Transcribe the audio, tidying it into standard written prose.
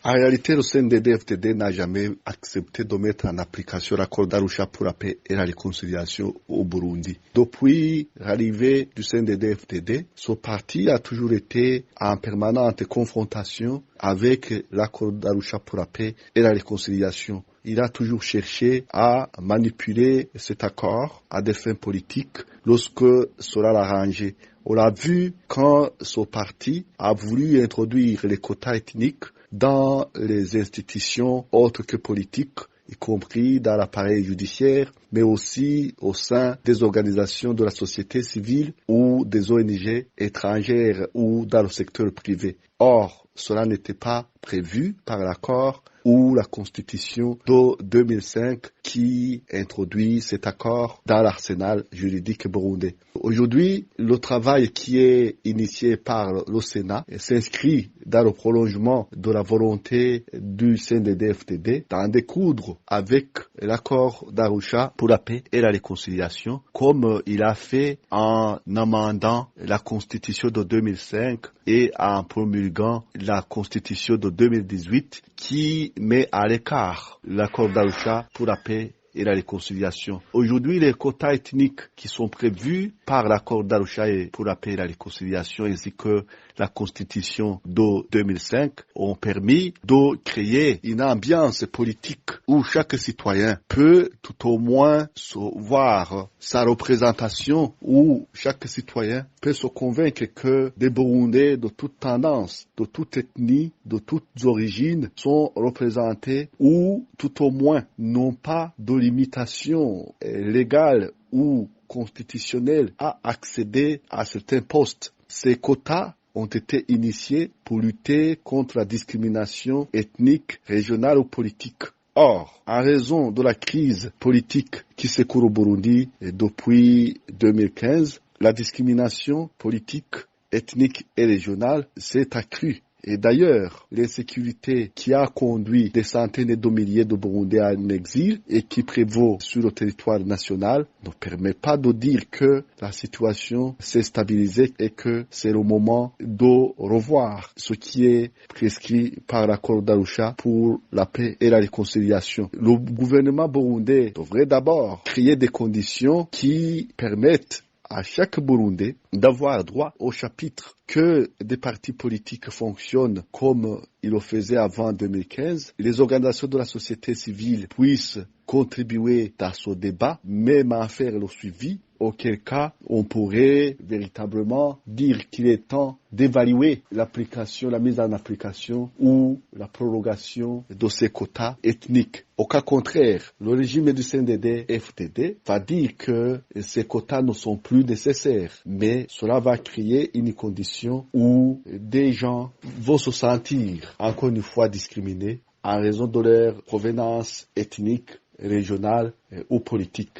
En réalité, le CNDD-FDD n'a jamais accepté de mettre en application l'accord d'Arusha pour la paix et la réconciliation au Burundi. Depuis l'arrivée du CNDD-FDD, ce parti a toujours été en permanente confrontation avec l'accord d'Arusha pour la paix et la réconciliation. Il a toujours cherché à manipuler cet accord à des fins politiques lorsque cela l'arrangeait. On l'a vu quand ce parti a voulu introduire les quotas ethniques dans les institutions autres que politiques, y compris dans l'appareil judiciaire, mais aussi au sein des organisations de la société civile ou des ONG étrangères ou dans le secteur privé. Or, cela n'était pas prévu par l'accord ou la Constitution de 2005 qui introduit cet accord dans l'arsenal juridique burundais. Aujourd'hui, le travail qui est initié par le Sénat s'inscrit dans le prolongement de la volonté du CNDD-FDD d'en découdre avec l'accord d'Arusha pour la paix et la réconciliation, comme il a fait en amendant la Constitution de 2005 et en promulguant la Constitution de 2018 qui met à l'écart l'accord d'Arusha pour la paix et la réconciliation. Aujourd'hui, les quotas ethniques qui sont prévus par l'accord d'Arusha pour la paix et la réconciliation ainsi que la Constitution de 2005 ont permis de créer une ambiance politique où chaque citoyen peut tout au moins voir sa représentation, où chaque citoyen peut se convaincre que des Burundais de toute tendance, de toute ethnie, de toutes origines sont représentés ou tout au moins n'ont pas de limitation légale ou constitutionnelle à accéder à certains postes. Ces quotas ont été initiés pour lutter contre la discrimination ethnique, régionale ou politique. Or, en raison de la crise politique qui secourt au Burundi depuis 2015, la discrimination politique, ethnique et régionale s'est accrue. Et d'ailleurs, l'insécurité qui a conduit des centaines de milliers de Burundais en exil et qui prévaut sur le territoire national ne permet pas de dire que la situation s'est stabilisée et que c'est le moment de revoir ce qui est prescrit par l'accord d'Arusha pour la paix et la réconciliation. Le gouvernement burundais devrait d'abord créer des conditions qui permettent à chaque Burundais d'avoir droit au chapitre, que des partis politiques fonctionnent comme ils le faisaient avant 2015, les organisations de la société civile puissent contribuer à ce débat, même à faire le suivi, auquel cas on pourrait véritablement dire qu'il est temps d'évaluer l'application, la mise en application ou la prorogation de ces quotas ethniques. Au cas contraire, le régime du CNDD-FDD va dire que ces quotas ne sont plus nécessaires, mais cela va créer une condition où des gens vont se sentir encore une fois discriminés en raison de leur provenance ethnique, régionale ou politique.